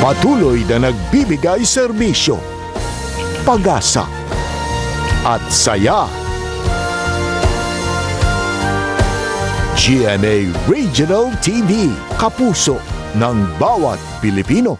Patuloy na nagbibigay serbisyo, pag-asa at saya. GMA Regional TV, kapuso ng bawat Pilipino.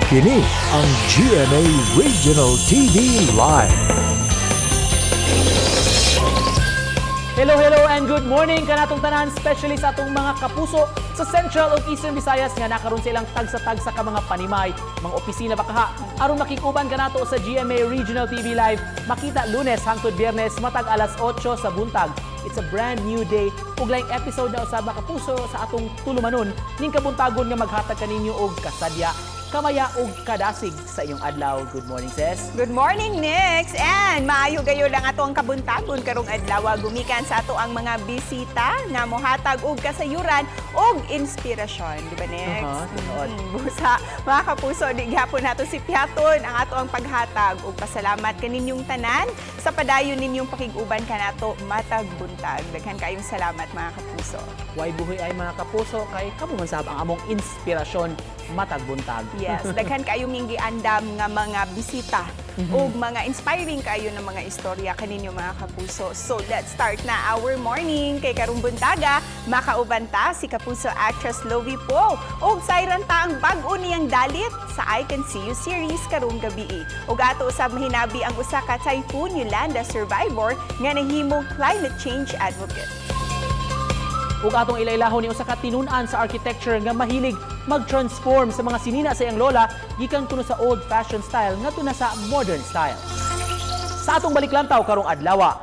Kini ang GMA Regional TV Live. Hello and good morning kanatong tanan, especially sa atong mga kapuso sa Central ug Eastern Visayas nga nakaroon sa ilang tagsa-tagsa ka mga panimay, mga opisina bakaha aron makikuban kanato sa GMA Regional TV Live. Makita Lunes hangtod Biyernes matag alas 8 sa buntag. It's a brand new day ug laing episode na usab mga kapuso sa atong tulumanon ning kabuntagon nga maghatag kaninyo og kasadya, kamaya og kadasig sa iyong adlaw. Good morning, sis. Good morning, Nix. And maayo gayo lang ato ang kabuntagon karong adlaw gumikan sa ato ang mga bisita nga mohatag og kasayuran og inspirasyon, di ba, Nix? Busa mga kapuso, di gyapon nato si Piaton ang ato ang paghatag og pasalamat kaninyong tanan sa padayon ninyong pakiguban kanato matag buntag. Daghan kayong salamat mga kapuso. Way buhi ay mga kapuso kay kamo man sab ang among inspirasyon matag buntag. Yes, daghan kayo ming giandam nga mga bisita o mga inspiring kayo ng mga istorya kaninyo mga kapuso. So let's start na our morning. Kay karong buntaga, makauban ta si kapuso actress Lovie Poe og sayran ta ang bag-o niyang dalit sa I Can See You series karong gabi. Og ato usab mahinabi ang usa ka typhoon Yolanda survivor nga nahimong climate change advocate. Ug atong ilailahon ni usa ka tinun-an sa architecture nga mahilig mag-transform sa mga sinina sa iyang lola gikan kuno sa old-fashioned style ngadto na sa modern style. Sa atong baliklantaw karong adlaw,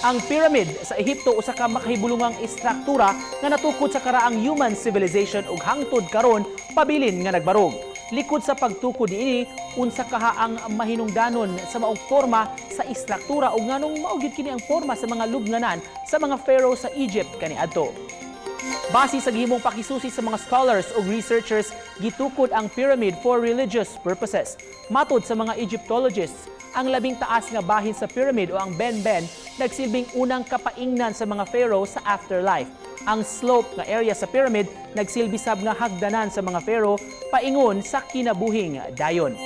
ang pyramid sa Ehipto usa ka makahibulungang istruktura nga natukod sa karaang human civilization ug hangtod karon pabilin nga nagbarog. Likod sa pagtukod niini, unsa kaha ang mahinungdanon sa maong forma sa istruktura ug nganong mao gyud kini ang forma sa mga lubnganan sa mga pharaoh sa Egypt kaniadto. Base sa gihimong pakisusi sa mga scholars ug researchers, gitukod ang pyramid for religious purposes. Matod sa mga Egyptologists, ang labing taas nga bahin sa pyramid o ang Ben-Ben nagsilbing unang kapaingnan sa mga pharaoh sa afterlife. Ang slope nga area sa pyramid nagsilbi sab nga hagdanan sa mga pharaoh paingon sa kinabuhing dayon.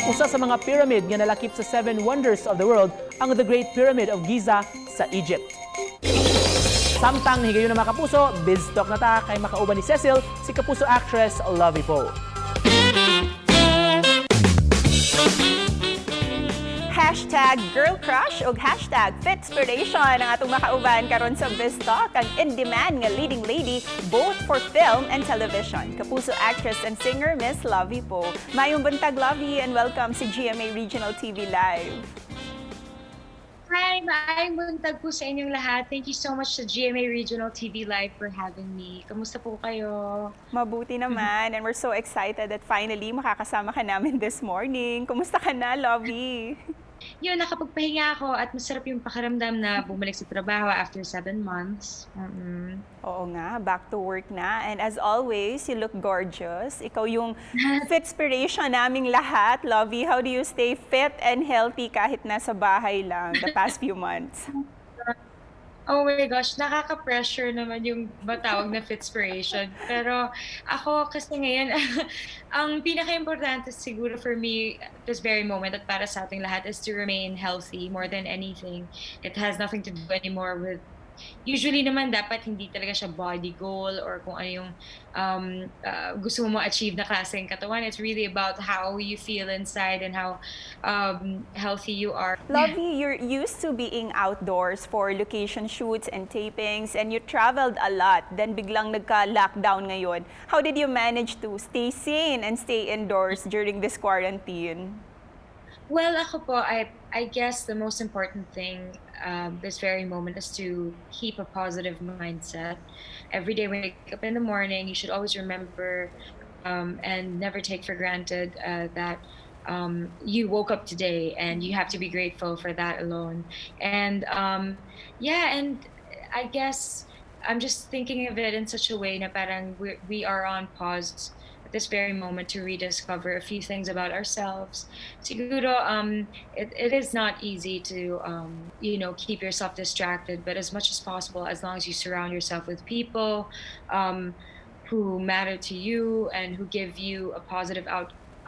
Usa sa mga pyramid nga nalakip sa 7 wonders of the world ang the Great Pyramid of Giza sa Egypt. Samtang higayon na mga kapuso, biz talk na ta kay makauban ni Cecil, si kapuso actress Lovie Poe. Hashtag Girl Crush o hashtag Fitspiration ang atong makauban karon sa Biztalk, ang in-demand nga leading lady both for film and television. Kapuso actress and singer Miss Lovie Poe. Mayong buntag, Lovie, and welcome si GMA Regional TV Live. Hi, maayong buntag po sa inyong lahat. Thank you so much sa GMA Regional TV Live for having me. Kamusta po kayo? Mabuti naman, and we're so excited that finally makakasama ka namin this morning. Kumusta ka na, Lovie? Yun, nakapagpahinga ako at masarap yung pakiramdam na bumalik sa trabaho after 7 months. Oo nga, back to work na. And as always, you look gorgeous. Ikaw yung fitspiration naming lahat. Lovie, how do you stay fit and healthy kahit nasa bahay lang the past few months? Oh my gosh, nakaka-pressure naman yung matawag na fitspiration. Pero ako kasi ngayon, ang pinaka-importante siguro for me this very moment at para sa ating lahat is to remain healthy more than anything. It has nothing to do anymore with, usually naman dapat hindi talaga siya body goal or kung ano yung gusto mo achieve na klaseng katawan. It's really about how you feel inside and how healthy you are. Lovie, you're used to being outdoors for location shoots and tapings, and you traveled a lot. Then biglang nagka-lockdown ngayon. How did you manage to stay sane and stay indoors during this quarantine? Well, ako po, I guess the most important thing this very moment is to keep a positive mindset. Every day when you wake up in the morning, you should always remember and never take for granted that you woke up today, and you have to be grateful for that alone. And yeah, and I guess I'm just thinking of it in such a way na parang we are on pause at this very moment to rediscover a few things about ourselves. Siguro, it is not easy to, keep yourself distracted, but as much as possible, as long as you surround yourself with people um, who matter to you and who give you a positive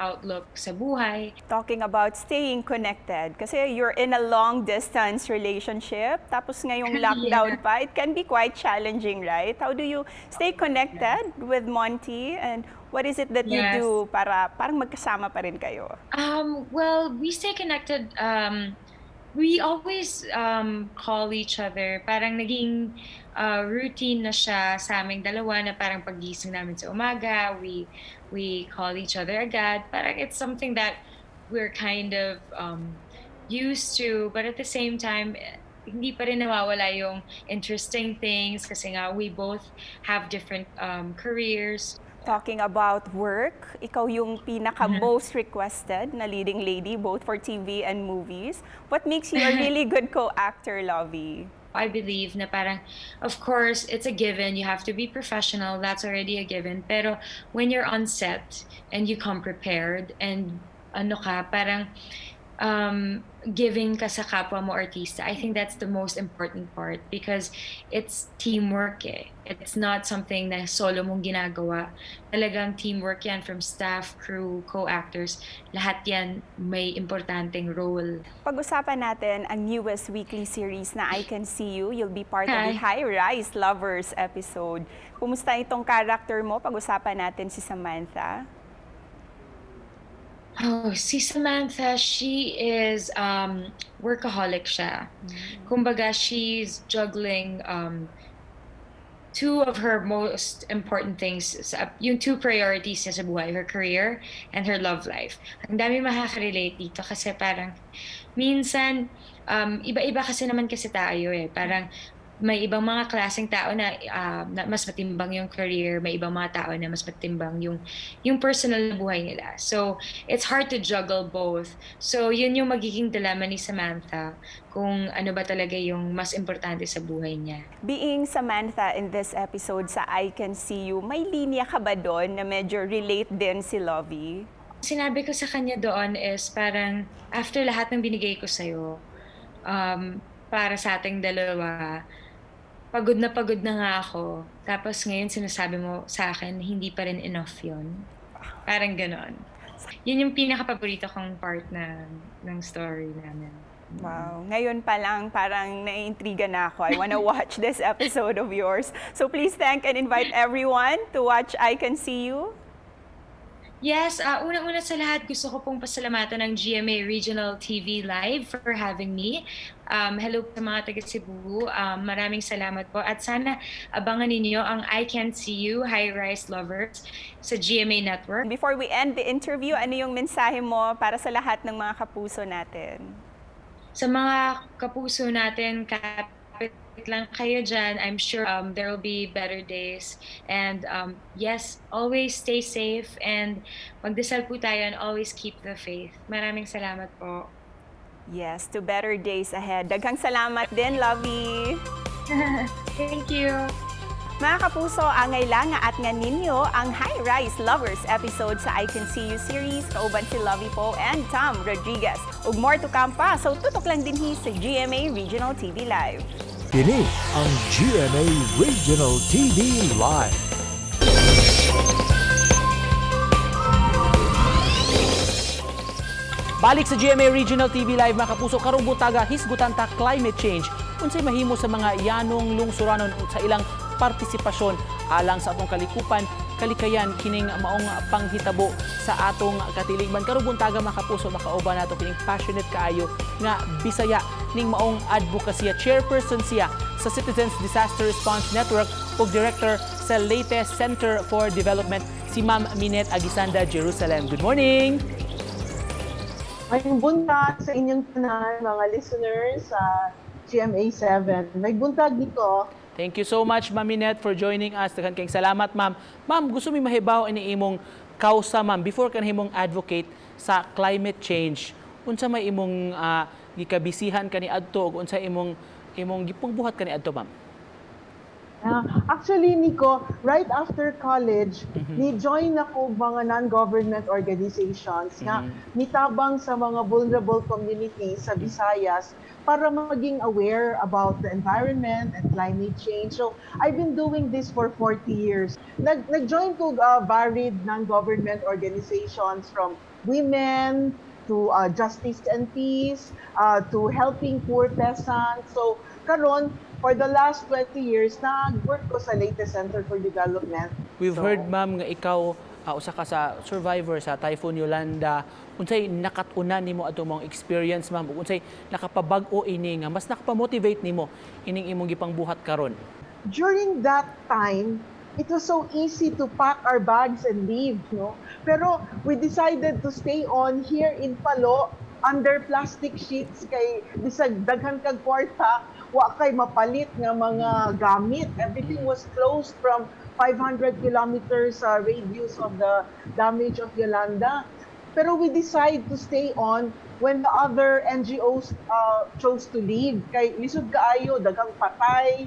outlook sa buhay. Talking about staying connected, kasi you're in a long-distance relationship, tapos ngayong lockdown pa, it can be quite challenging, right? How do you stay connected with Monty, and what is it that you Yes. do para parang magkasama pa rin kayo? Well, we stay connected. We always call each other. Parang naging routine na siya sa aming dalawa na parang paggising namin sa umaga, we call each other agad. Parang it's something that we're kind of used to, but at the same time, hindi pa rin nawawala yung interesting things kasi nga we both have different careers. Talking about work, ikaw yung pinaka-most requested na leading lady both for TV and movies. What makes you a really good co-actor, Lovey? I believe na parang, of course, it's a given. You have to be professional. That's already a given. Pero when you're on set and you come prepared and parang giving ka sa kapwa mo artista, I think that's the most important part because it's teamwork eh. It's not something na solo mong ginagawa. Talagang teamwork yan from staff, crew, co-actors. Lahat yan may importanteng role. Pag-usapan natin ang newest weekly series na I Can See You. You'll be part of the Hi. High Rise Lovers episode. Kumusta itong character mo? Pag-usapan natin si Samantha. Oh, si Samantha, she is workaholic siya. Kumbaga, she's juggling two of her most important things, yung two priorities niya sa buhay, her career and her love life. Ang dami makaka-relate dito kasi parang minsan, iba-iba kasi naman kasi tayo eh. Parang may ibang mga klaseng tao na mas matimbang yung career, may ibang mga tao na mas matimbang yung personal na buhay nila. So, it's hard to juggle both. So, yun yung magiging dilemma ni Samantha kung ano ba talaga yung mas importante sa buhay niya. Being Samantha in this episode sa I Can See You, may linya ka ba doon na medyo relate din si Lovey? Sinabi ko sa kanya doon is parang after lahat ng binigay ko sa'yo, para sa ating dalawa, pagod na nga ako. Tapos ngayon sinasabi mo sa akin, hindi pa rin enough yun. Parang ganon. Yun yung pinaka-paborito kong part ng story namin. Wow. Ngayon pa lang, parang naiintriga na ako. I wanna watch this episode of yours. So please thank and invite everyone to watch I Can See You. Yes, unang-una sa lahat, gusto ko pong pasalamatan ng GMA Regional TV Live for having me. Hello sa mga taga Cebu. Maraming salamat po. At sana abangan ninyo ang I Can See You High Rise Lovers sa GMA Network. Before we end the interview, ano yung mensahe mo para sa lahat ng mga kapuso natin? Sa mga kapuso natin, kapit lang kayo dyan. I'm sure there will be better days. And yes, always stay safe and magdasal po tayo and always keep the faith. Maraming salamat po. Yes, to better days ahead. Daghang salamat din, Lovey. Thank you. Mga kapuso, angay lang nga at nga ninyo ang High Rise Lovers episode sa I Can See You series. Kauban si Lovey po and Tom Rodriguez. Ug more to come pa, so tutok lang din sa GMA Regional TV Live. Kini ang GMA Regional TV Live. Balik sa GMA Regional TV Live, mga kapuso, karong butaga hisgutan ta climate change. Unsay mahimo sa mga yanong lungsuranon sa ilang partisipasyon alang sa atong kalikupan, kalikayan kining maong panghitabo sa atong katiligman. Karong buntaga, mga kapuso, makauban nato kining passionate kaayo nga Bisaya ning maong advokasya. Chairperson siya sa Citizens Disaster Response Network ug Director sa latest Center for Development, si Ma'am Minette Agisanda Jerusalem. Good morning! May buntag sa inyong tanan, mga listeners sa GMA 7. May buntag dito. Thank you so much, Ma'am Minette, for joining us. Daghan kayong salamat, Ma'am. Ma'am, gusto mi mahibaw ini imong kausa, Ma'am, before ka nahimong advocate sa climate change. Unsa may imong gikabisihan kaniadto ug unsa imong gipungbuhat kaniadto, ma'am? Actually, Nico, right after college, ni-join ako mga non-government organizations nga nitabang sa mga vulnerable communities sa Visayas para maging aware about the environment and climate change. So, I've been doing this for 40 years. Nag-join ko varied non-government organizations from women to justice and peace, to helping poor peasants. So, karon for the last 20 years, nag-work ko sa latest Center for Development. We've heard, ma'am, nga ikaw usa ka sa survivor sa Typhoon Yolanda. Unsay nakatuna nimo atong mga experience, ma'am? Ug unsay nakapabag-o ini nga mas nakapamotivate nimo ining imong gipangbuhat karon? During that time, it was so easy to pack our bags and leave, no? Pero we decided to stay on here in Palo under plastic sheets kay bisag daghan kag kwarta wa kay mapalit nga mga gamit. Everything was closed from 500 kilometers radius of the damage of Yolanda. Pero we decide to stay on when the other NGOs chose to leave. Kay lisod kaayo, daghang patay,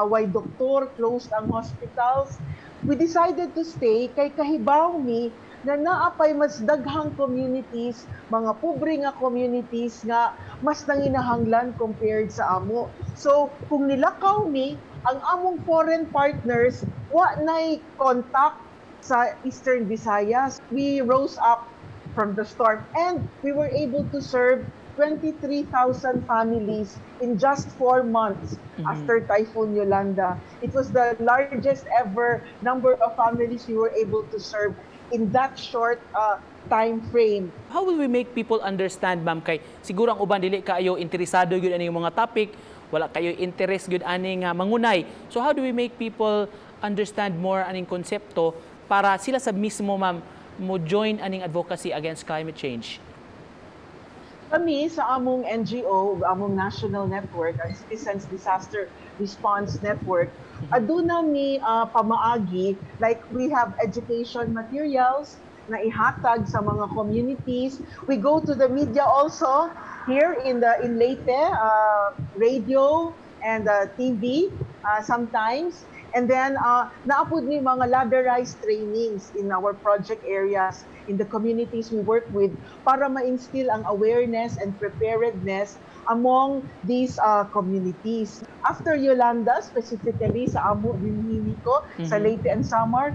way doktor, closed ang hospitals. We decided to stay kay kahibaw mi na naapay mas daghang communities, mga pobre nga communities nga mas nanginahanglan compared sa amo. So, kung nilakaw mi, ang among foreign partners, wa na'y contact sa Eastern Visayas. We rose up from the storm and we were able to serve 23,000 families in just 4 months after Typhoon Yolanda. It was the largest ever number of families we were able to serve in that short time frame. How will we make people understand, ma'am, kay siguro ang uban dili kaayo interesado gyud ani mga topic, wala kayo interest gyud ani nga mangunay. So how do we make people understand more aning konsepto para sila sa mismo, ma'am, mo join aning advocacy against climate change? Kami sa among NGO, among national network, ang Citizens Disaster Response Network, aduna mi pamaagi, like we have education materials na ihatag sa mga communities. We go to the media also here in Leyte, radio and TV sometimes. And then naapod ni mga ladderized trainings in our project areas in the communities we work with para ma-instill ang awareness and preparedness among these communities. After Yolanda, specifically sa amo dinhi ko, sa Leyte and Samar,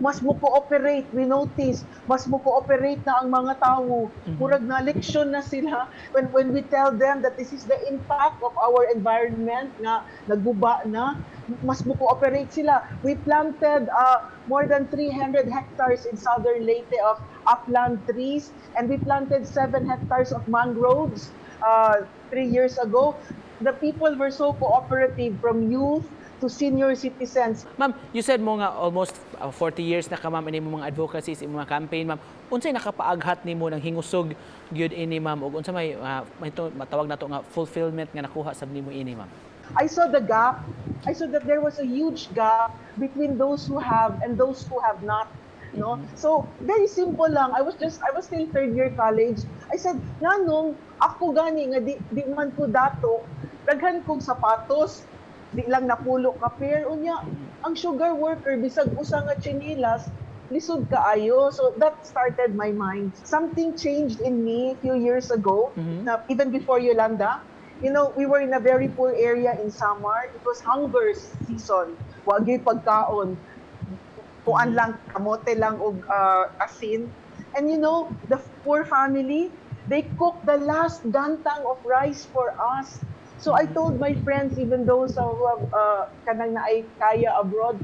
mas mo cooperate, we notice, mas mo cooperate na ang mga tao. Murag na leksyon na sila when we tell them that this is the impact of our environment nga naguba na, mas mo cooperate sila. We planted more than 300 hectares in southern Leyte of upland trees, and we planted 7 hectares of mangroves 3 years ago. The people were so cooperative, from youth to senior citizens. Ma'am, you said mo nga almost 40 years na ka, ma'am, ini mo mga advocacies, mga campaign, ma'am. Unsay nakapaaghat nimo ng hingusog gyud ini, ma'am, ug unsa may matawag nato nga fulfillment nga nakuha sab nimo ini, ma'am? I saw the gap. I saw that there was a huge gap between those who have and those who have not. No? So, very simple lang. I was still third year college. I said, nanong, ako gani nga di man ko dato, daghan kong sapatos, di lang napulo ka pair. Unya, ang sugar worker, bisag usa nga chinilas, lisod kaayo. So, that started my mind. Something changed in me a few years ago, na even before Yolanda. You know, we were in a very poor area in Samar. It was hunger season. Wagi pagkaon. Kuan lang, kamote lang o asin. And you know, the poor family, they cooked the last gantang of rice for us. So I told my friends, even those who have kanang naay kaya abroad,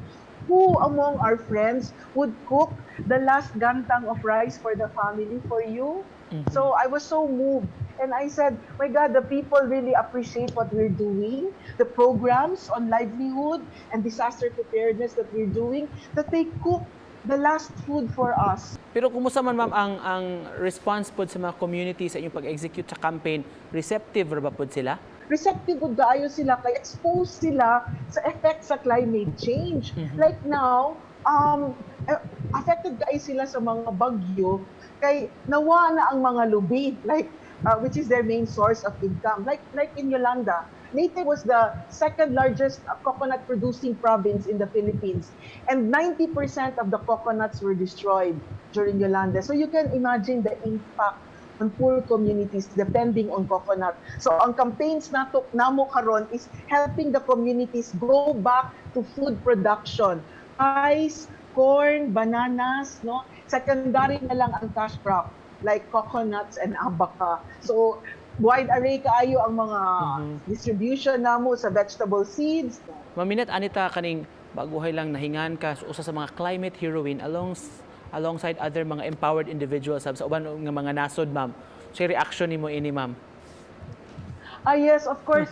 who among our friends would cook the last gantang of rice for the family, for you? So I was so moved. And I said, my God, the people really appreciate what we're doing, the programs on livelihood and disaster preparedness that we're doing, that they cook the last food for us. Pero kumusta man, ma'am, ang response pod sa mga community sa inyong pag-execute sa campaign? Receptive ra ba pod sila? Receptive po daayo sila, kay exposed sila sa effects sa climate change. Like now, eh, affected kayo sila sa mga bagyo, kay nawa na ang mga lubi, like, which is their main source of income. Like in Yolanda, Leyte was the second largest coconut producing province in the Philippines, and 90% of the coconuts were destroyed during Yolanda. So you can imagine the impact on poor communities depending on coconut. So ang campaigns namo karon is helping the communities go back to food production. Rice, corn, bananas, no? Secondary na lang ang cash crop like coconuts and abaca. So wide array kaayo ang mga distribution namo sa vegetable seeds. Maminet, anita kaning baguhay lang nahingan ka sa usa sa mga climate heroine alongside other mga empowered individuals sa uban nga mga nasod, ma'am. So reaction nimo ini, ma'am? Yes, of course.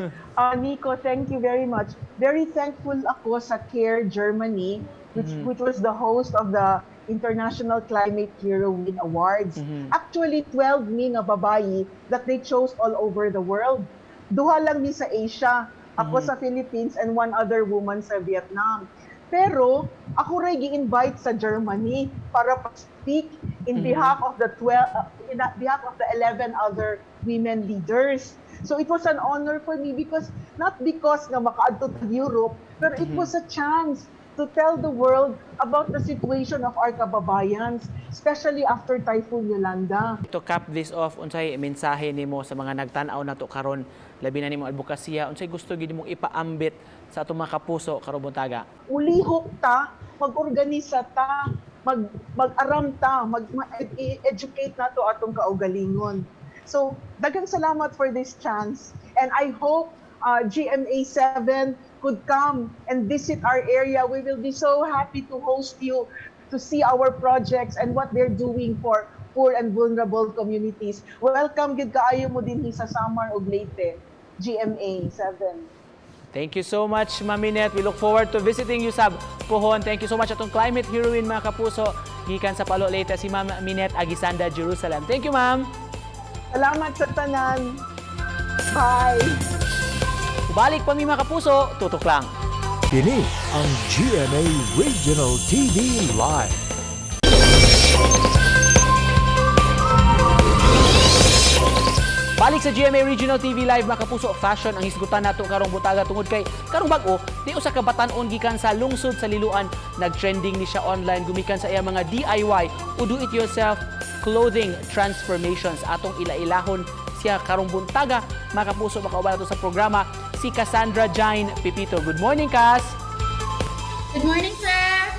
Nico, thank you very much. Very thankful ako sa CARE Germany, which was the host of the International Climate Heroine Awards. Actually, 12 mi nga babayi that they chose all over the world. Duha lang mi sa Asia, ako sa Philippines, and one other woman sa Vietnam. Pero ako ray gi-invite sa Germany para speak in behalf of the 11 other women leaders. So it was an honor for me not because nga makaadto ta Europe, pero it was a chance to tell the world about the situation of our kababayans, especially after Typhoon Yolanda. To cap this off, unsay mensahe nimo sa mga nagtan-aw nato karon, labi na nimo advokasya, unsay gusto gid nimong ipaambit sa atong mga kapuso karon buntaga? Ulihok ta, mag-organisa ta, mag-aram ta, mag-educate nato atong kaugalingon. So, daghang salamat for this chance, and I hope GMA 7 could come and visit our area. We will be so happy to host you, to see our projects and what they're doing for poor and vulnerable communities. Welcome gid kaayo mo dinhi sa Samar ug Leyte, GMA 7. Thank you so much, Ma'am Minette. We look forward to visiting you sa Puhon. Thank you so much atong climate heroine, mga kapuso. Gikan sa Palo, Leyte, si Ma'am Minette Agisanda, Jerusalem. Thank you, ma'am. Salamat sa tanan. Bye. Balik pa mi mga kapuso, tutok lang. Kini ang GMA Regional TV Live. Balik sa GMA Regional TV Live, mga kapuso, fashion ang hisgutan nato karong butaga tungod kay karong bag-o di usa ka batan-on gikan sa lungsod sa Liloan, nag-trending ni siya online gumikan sa iya mga DIY o do it yourself clothing transformations. Atong ila-ilahon siya karong buntaga, mga kapuso, makauban nato sa programa si Cassandra Jane Pipito. Good morning, Cass. Good morning, sir.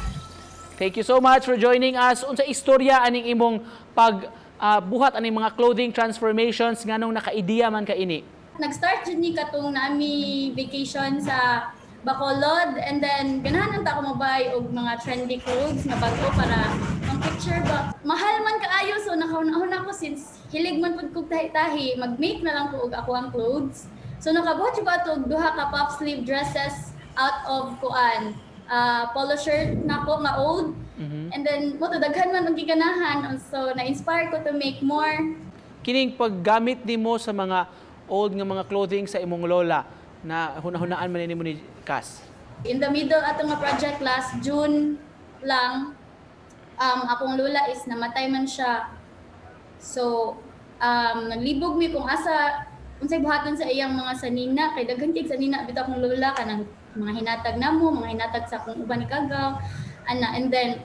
Thank you so much for joining us. Unsa istorya aning imong buhat aning mga clothing transformations nganong naka-ideya man ka ini? Nag-start jud ni katong nami vacation sa Bacolod, and then ganahan ta ako mabay og mga trendy clothes nga bago para ang picture ba. Mahal man kaayo, so nakauna ako since hilig man pud kog tahi-tahi, mag-make na lang ko og ako ang clothes. So nakabuhat jud ko atog duha ka puff sleeve dresses out of polo shirt nako nga old. And then mo to daghan man ang giganahan, so na-inspire ko to make more. Kining paggamit nimo sa mga old nga mga clothing sa imong lola na hunahunaan man nimo ni Cass. In the middle ato nga project last June lang, akong lola is namatay man siya. So naglibog mi kung asa unsay buhaton sa iyang mga sanina, kay daghan kay sanina bitaw akong lola kanang mga hinatag namo, mga hinatag sa akong uban ni kagaw ana. And then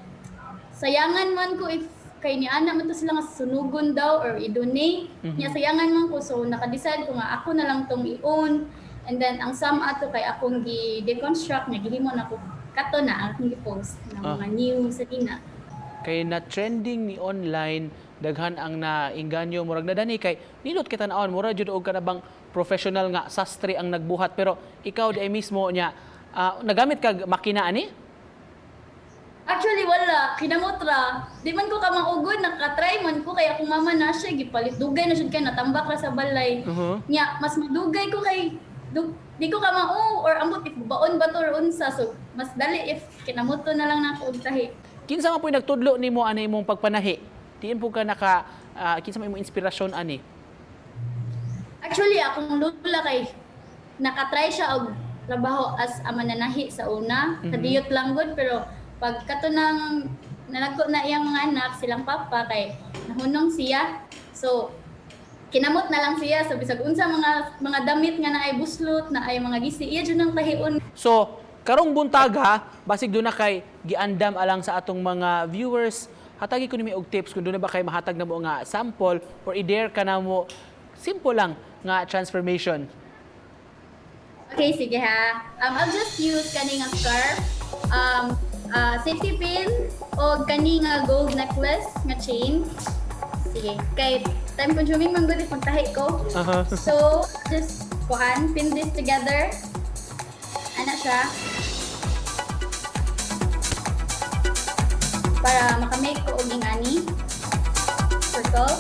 sayangan man ko if kay ni ana man to sila nga sunugon daw or i-donate niya, sayangan man ko, so naka-decide ko nga ako na lang tong i-own. And then ang some ato kay akong gi-deconstruct niya, gihimo na ko kato na akong gi-post ng mga new sanina. Kay na trending ni online, daghan ang nainganyo murag nadani kay nilot kita naon mura jud og kanabang professional nga sastre ang nagbuhat, pero ikaw di ay mismo niya nagamit kag makina ani? Actually wala, kinamotra. Di man ko ka maugod, nakatry man ko kay akong mama na siya gipalit dugay na siya kay natambak ra sa balay. Nya mas madugay ko kay di ko ka mao or ambot if baon ba to or unsa, so mas dali if kinamoto na lang nako og tahi. Kinsa man po'y nagtudlo nimo ani imong pagpanahi? Diin po ka kinsa man imong inspirasyon ani? Actually akong lola kay nakatry siya og trabaho as a mananahi sa una, kadiyot lang gud, pero pagkato ng nalagko na iyang mga anak, silang papa, kay nahunong siya. So, kinamot na lang siya. So, bisag unsa mga damit nga na ay buslot, na ay mga gisi, iya dyan ang tahion. So, karong buntaga, basig doon na kay giandam alang sa atong mga viewers, hatagi ko nimi og tips kung doon na ba kay mahatag na mo nga sample or i-dare ka na mo simple lang nga transformation. Okay, sige ha. I'll just use kani nga scarf, safety pin, o kani nga gold necklace nga chain. Sige, kay time consuming man gud pagtahi ko. So, just pin this together. Ana siya. Para makamake ko og ingani. Circle.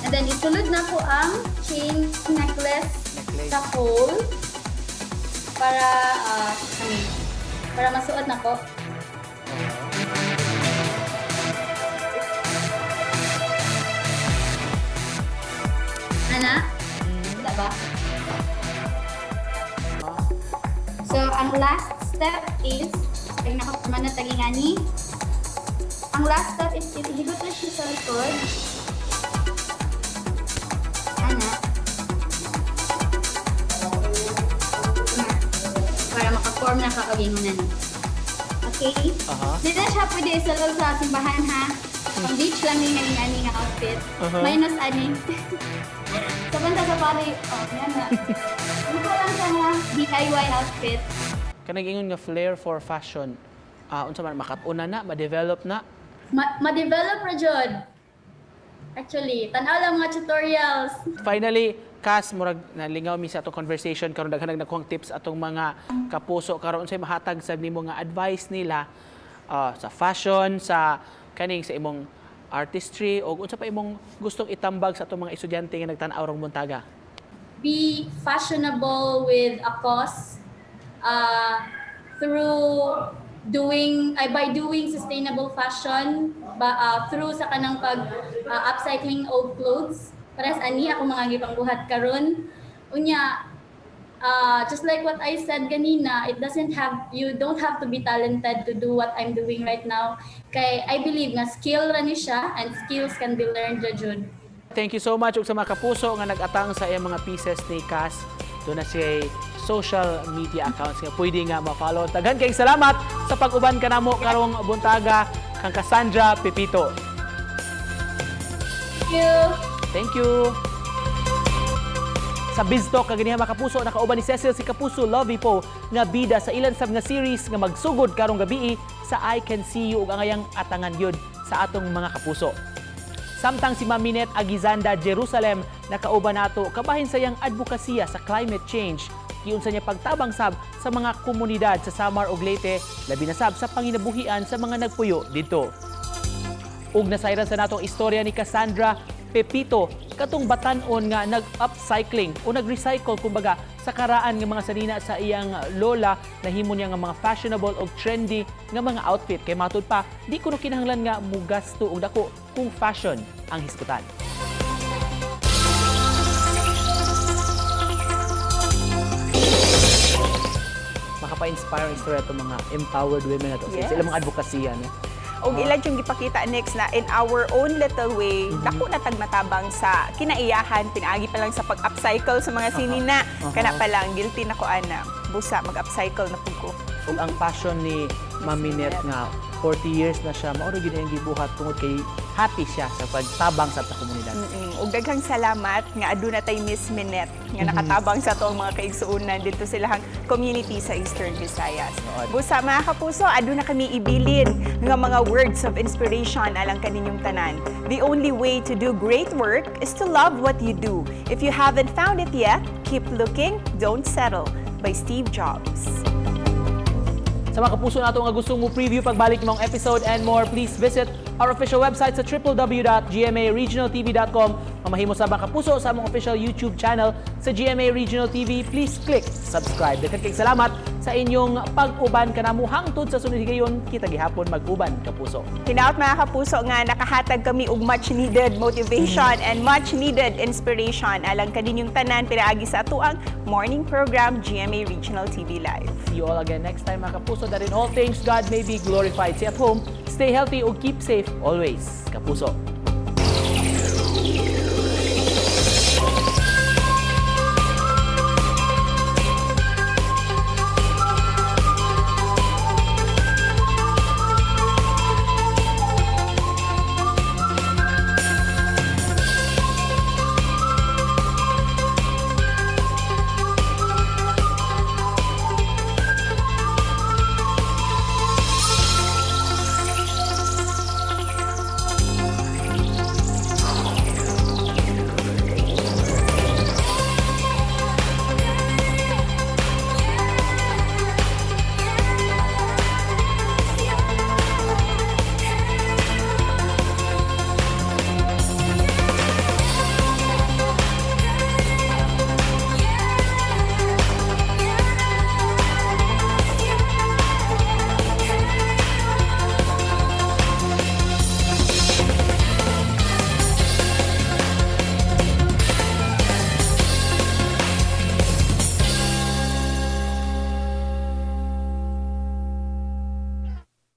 And then isulod na ko ang chain necklace sa hole. Para masuot na ko. Ana? Wala ba? So, ang last step is, pag nakapaman na tagingani, ang last step is ihigot na siya sa likod. Ana? Para makaform na kakagingunan. Okay? Dito siya pwede isalog sa simbahan ha. Pang beach lang yung ani nga outfit. Minus ani. Sa banda sa pari, yan na. Ito lang siya nga DIY outfit. Kanang ingon nga flair for fashion. Unsa man makat-on na, ma-develop na. Ma-develop ra jud. Actually, tanaw lang mga tutorials. Finally, Kas, murag nalingaw mi sa atong conversation karon daghan nagkuhang tips atong mga kapuso karon unsay mahatag sa nimo nga advice nila sa fashion, sa kaning sa imong artistry o unsa pa imong gustong itambag sa atong mga estudyante nga nagtan-aw rong buntaga. Be fashionable with a cause by doing sustainable fashion through sa kanang upcycling old clothes. Pares ani ako mga gipangbuhat karon. Unya just like what I said kanina, you don't have to be talented to do what I'm doing right now. Kay I believe nga skill ra ni siya and skills can be learned jud. Thank you so much ug sa mga kapuso nga nag-atang sa iyang mga pieces ni Kas. Doon na siya social media accounts nga pwede nga ma-follow. Daghan kayong salamat sa pag-uban kanamo karong buntaga kang Cassandra Pepito. Thank you. Thank you. Sa Biztalk kaganiha mga kapuso nakauban ni Cecil si Kapuso Lovey po nga bida sa ilan sab nga series nga magsugod karong gabi sa I Can See You ug angayang atangan yun sa atong mga kapuso. Samtang si Maminet Agizanda Jerusalem nakauban nato kabahin sa iyang advokasya sa climate change. Giunsa niya pagtabang sab sa mga komunidad sa Samar ug Leyte labi na sab sa panginabuhian sa mga nagpuyo dito. Ug nasayran sa natong istorya ni Cassandra Pepito katong batan-on nga nag-upcycling o nag-recycle kumbaga sa karaan nga mga sanina sa iyang lola nahimo niya nga mga fashionable o trendy nga mga outfit kay matud pa di kuno kinahanglan nga mugasto og dako kung fashion ang hisgutan. Makapa-inspire ang istorya itong mga empowered women na to. Yes. Sila mga advokasya. No? O ilan yung gipakita next na in our own little way, dako na tagmatabang sa kinaiyahan, pinaagi pa lang sa pag-upcycle sa mga sinina. Kana pa lang, guilty na ko ana, busa, mag-upcycle na po ko. Ug ang passion ni Maminet nga 40 years na siya, mauro gid ang gibuhat tungod kay happy siya sa pagtabang sa komunidad. Ug daghang salamat nga aduna tay Miss Minette nga nakatabang sa tuong mga kaigsuonan dito sa ilang community sa Eastern Visayas. Busa mga kapuso, aduna kami ibilin nga mga words of inspiration alang kaninyong tanan. The only way to do great work is to love what you do. If you haven't found it yet, keep looking, don't settle. By Steve Jobs. Sa mga kapuso nato nga gustong mo preview pagbalik mong episode and more, please visit our official website sa www.gmaregionaltv.com Mamahimo sa mga kapuso sa among official YouTube channel sa GMA Regional TV. Please click subscribe. Daghang kay salamat sa inyong pag-uban kanamo hangtod sa sunod higayon kita gihapon mag-uban kapuso. Hinaut mga kapuso nga nakahatag kami og much needed motivation and much needed inspiration alang kaninyong tanan pinaagi sa atuang morning program GMA Regional TV Live. See you all again next time mga kapuso. That in all things God may be glorified. Stay at home, stay healthy, ug keep safe always. Kapuso.